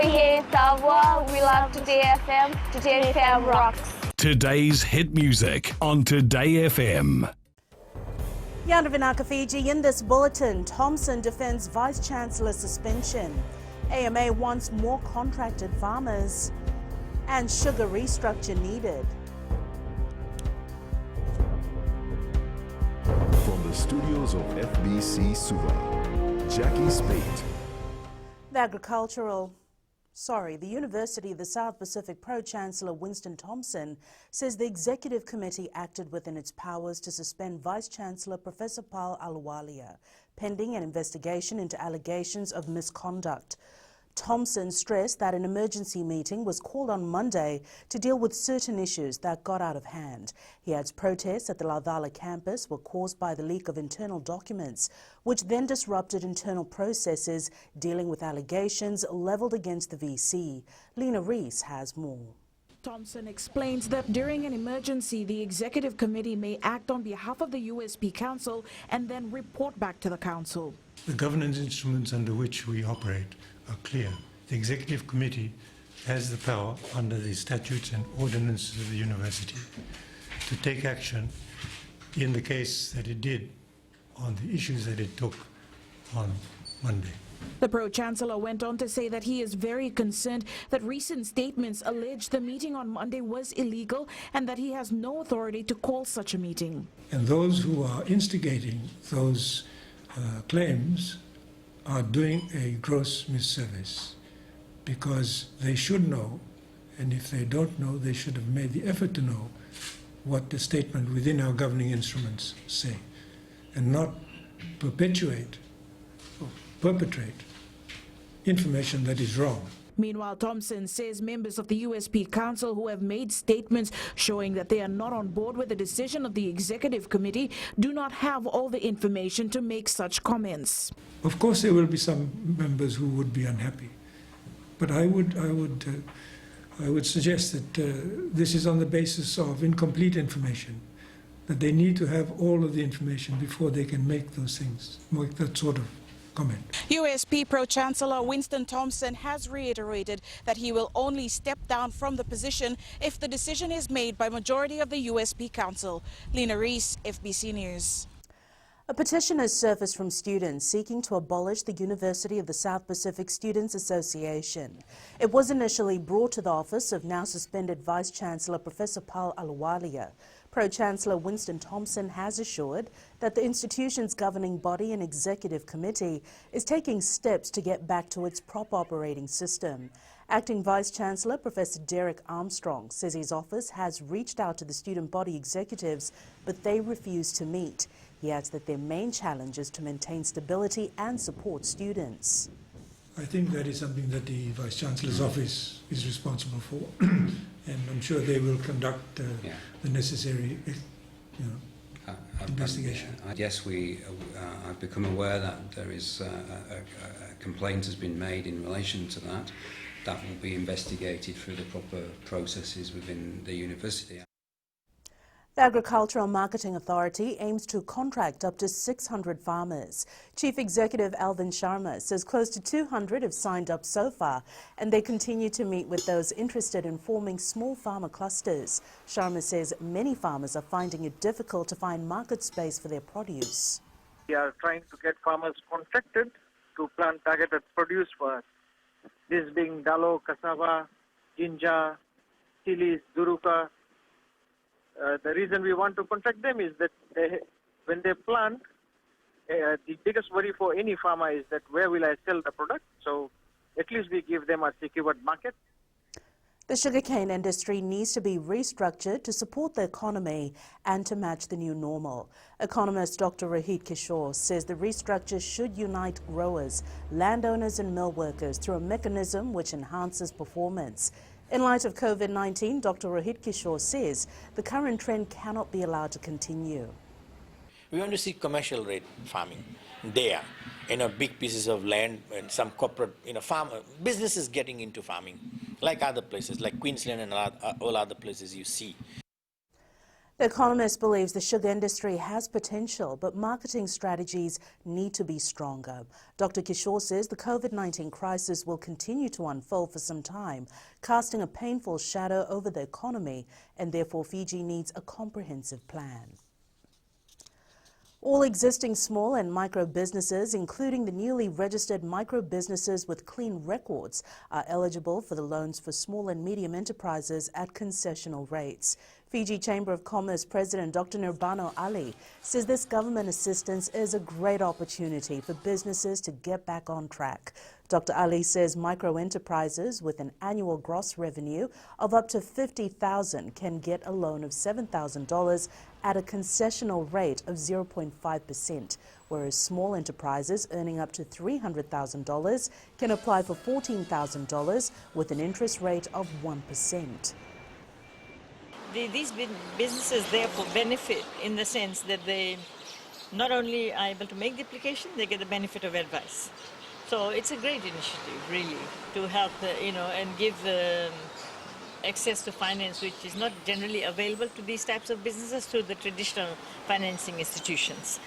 yeah, Tavwa, we love Today FM. Today FM rocks. Today's hit music on Today FM. Yandavinaka Fiji, in this bulletin, Thompson defends Vice-Chancellor suspension. AMA wants more contracted farmers. And sugar restructure needed. From the studios of FBC Suva, Jackie Spate. The University of the South Pacific Pro-Chancellor Winston Thompson says the Executive Committee acted within its powers to suspend Vice-Chancellor Professor Paul Ahluwalia, pending an investigation into allegations of misconduct. Thompson stressed that an emergency meeting was called on Monday to deal with certain issues that got out of hand. He adds protests at the Laudala campus were caused by the leak of internal documents, which then disrupted internal processes dealing with allegations levelled against the VC. Lena Rees has more. Thompson explains that during an emergency, the Executive Committee may act on behalf of the USP Council and then report back to the Council. The governance instruments under which we operate are clear. The Executive Committee has the power under the statutes and ordinances of the university to take action in the case that it did on the issues that it took on Monday. The Pro-Chancellor went on to say that he is very concerned that recent statements allege the meeting on Monday was illegal and that he has no authority to call such a meeting. And those who are instigating those claims are doing a gross misservice, because they should know, and if they don't know, they should have made the effort to know what the statement within our governing instruments say, and not perpetuate or perpetrate information that is wrong. Meanwhile, Thompson says members of the USP Council who have made statements showing that they are not on board with the decision of the Executive Committee do not have all the information to make such comments. Of course, there will be some members who would be unhappy, but I would suggest that this is on the basis of incomplete information, that they need to have all of the information before they can make those things, make that sort of comment. USP Pro-Chancellor Winston Thompson has reiterated that he will only step down from the position if the decision is made by majority of the USP Council. Lena Rees, FBC News. A petition has surfaced from students seeking to abolish the University of the South Pacific Students Association. It was initially brought to the office of now suspended Vice-Chancellor Professor Paul Ahluwalia. Pro-Chancellor Winston Thompson has assured that the institution's governing body and executive committee is taking steps to get back to its proper operating system. Acting Vice-Chancellor Professor DERRICK Armstrong says his office has reached out to the student body executives, but they refuse to meet. He adds that their main challenge is to maintain stability and support students. I think that is something that the Vice-Chancellor's office is responsible for, and I'm sure they will conduct the necessary investigation. Yes, I've become aware that there is a complaint has been made in relation to that. That will be investigated through the proper processes within the university. The Agricultural Marketing Authority aims to contract up to 600 farmers. Chief Executive Alvin Sharma says close to 200 have signed up so far, and they continue to meet with those interested in forming small farmer clusters. Sharma says many farmers are finding it difficult to find market space for their produce. We are trying to get farmers contracted to plant targeted produce for us. This being dalo, cassava, ginger, chilies, duruka. The reason we want to contract them is that when they plant, the biggest worry for any farmer is that where will I sell the product? So at least we give them a secured market. The sugarcane industry needs to be restructured to support the economy and to match the new normal. Economist Dr. Rohit Kishore says the restructure should unite growers, landowners and mill workers through a mechanism which enhances performance. In light of COVID-19, Dr. Rohit Kishore says the current trend cannot be allowed to continue. We want to see commercial rate farming there, big pieces of land and some corporate, businesses getting into farming, like other places, like Queensland and all other places you see. The Economist believes the sugar industry has potential, but marketing strategies need to be stronger. Dr. Kishore says the COVID-19 crisis will continue to unfold for some time, casting a painful shadow over the economy, and therefore Fiji needs a comprehensive plan. All existing small and micro businesses, including the newly registered micro businesses with clean records, are eligible for the loans for small and medium enterprises at concessional rates. Fiji Chamber of Commerce President Dr. Nirbano Ali says this government assistance is a great opportunity for businesses to get back on track. Dr. Ali says micro enterprises with an annual gross revenue of up to $50,000 can get a loan of $7,000 at a concessional rate of 0.5%, whereas small enterprises earning up to $300,000 can apply for $14,000 with an interest rate of 1%. These businesses therefore benefit in the sense that they not only are able to make the application, they get the benefit of advice. So it's a great initiative, really, to help, and give access to finance, which is not generally available to these types of businesses through the traditional financing institutions.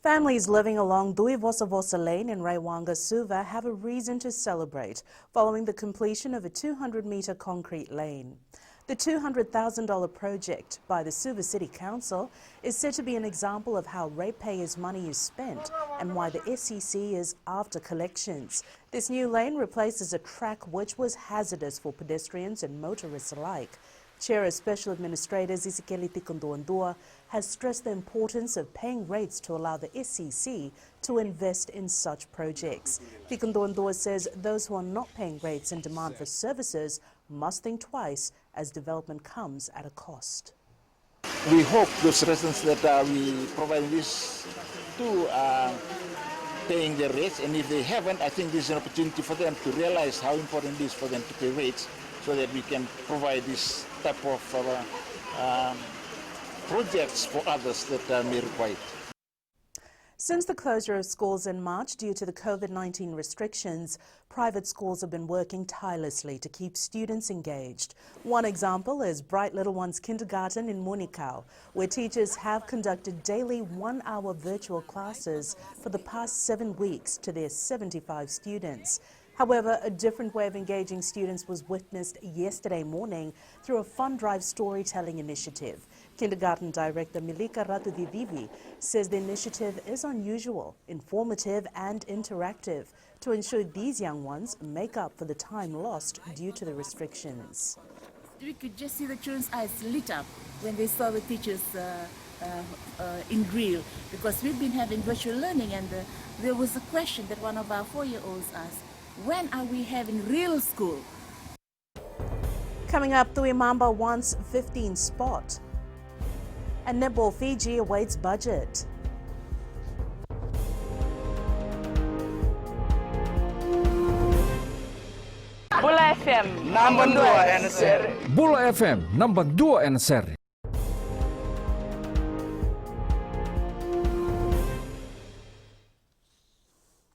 Families living along Dui Vosa Vosa Lane in Raiwanga, Suva have a reason to celebrate following the completion of a 200-metre concrete lane. The $200,000 project by the Suva City Council is said to be an example of how ratepayers' money is spent and why the SEC is after collections. This new lane replaces a track which was hazardous for pedestrians and motorists alike. Chair of Special Administrators ISIKELI TIKODUADUA has stressed the importance of paying rates to allow the SEC to invest in such projects. TIKODUADUA says those who are not paying rates and demand for services must think twice as development comes at a cost. We hope those residents that we provide this to are paying their rates, and if they haven't, I think this is an opportunity for them to realize how important it is for them to pay rates so that we can provide this type of projects for others that may require it. Since the closure of schools in March due to the COVID-19 restrictions, private schools have been working tirelessly to keep students engaged. One example is Bright Little Ones Kindergarten in Munikau, where teachers have conducted daily 1-hour virtual classes for the past 7 weeks to their 75 students. However, a different way of engaging students was witnessed yesterday morning through a fun drive storytelling initiative. Kindergarten Director Milika Ratuvivivi says the initiative is unusual, informative and interactive to ensure these young ones make up for the time lost due to the restrictions. We could just see the children's eyes lit up when they saw the teachers in drill, because we've been having virtual learning, and there was a question that one of our 4-year-olds asked: when are we having real school? Coming up, Tuimamba wants 15th spot. And NETBALL Fiji awaits budget. Bula FM number 2 and seri. Bula FM number 2 and seri.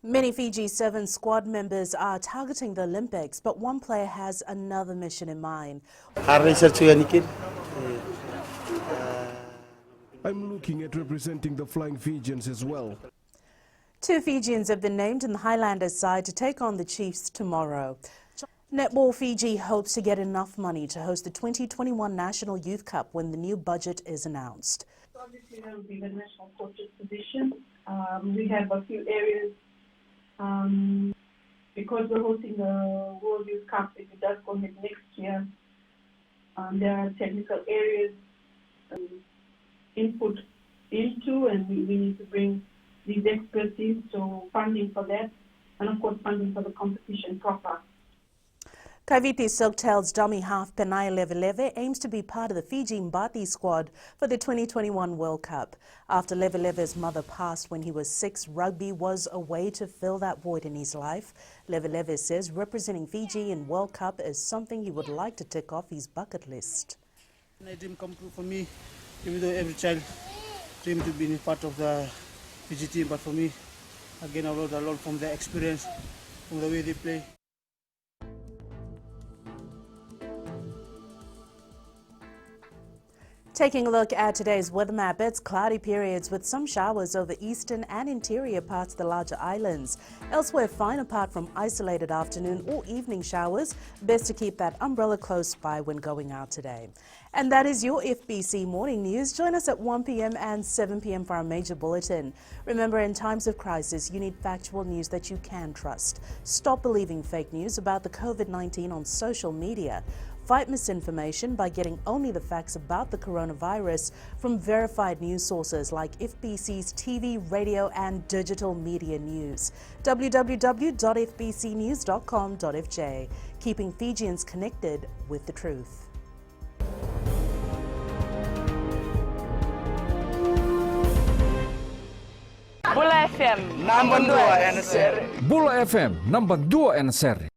Many Fiji 7 squad members are targeting the Olympics, but one player has another mission in mind. I'm looking at representing the Flying Fijians as well. 2 Fijians have been named in the Highlanders side to take on the Chiefs tomorrow. NETBALL Fiji hopes to get enough money to host the 2021 National Youth Cup when the new budget is announced. Obviously, that will be the national coach's position. We have a few areas. Because we're hosting the World Youth Cup, if it does go ahead next year, there are technical areas input into, and we need to bring these experts in, so funding for that, and of course funding for the competition proper. Kaiviti Silktail's dummy half Penai Leveleve aims to be part of the Fiji Mbati squad for the 2021 World Cup. After Leveleve's mother passed when he was 6, rugby was a way to fill that void in his life. Leveleve says representing Fiji in World Cup is something he would like to tick off his bucket list. A dream come true for me, even though every child dreams to be part of the Fiji team, but for me, again, I learned a lot from their experience, from the way they play. Taking a look at today's weather map, it's cloudy periods with some showers over eastern and interior parts of the larger islands. Elsewhere, fine apart from isolated afternoon or evening showers. Best to keep that umbrella close by when going out today. And that is your FBC Morning News. Join us at 1 p.m. and 7 p.m. for our major bulletin. Remember, in times of crisis, you need factual news that you can trust. Stop believing fake news about the COVID-19 on social media. Fight misinformation by getting only the facts about the coronavirus from verified news sources like FBC's TV, radio and digital media news. www.fbcnews.com.fj. Keeping Fijians connected with the truth. Bula FM Bula FM number 2 NSR.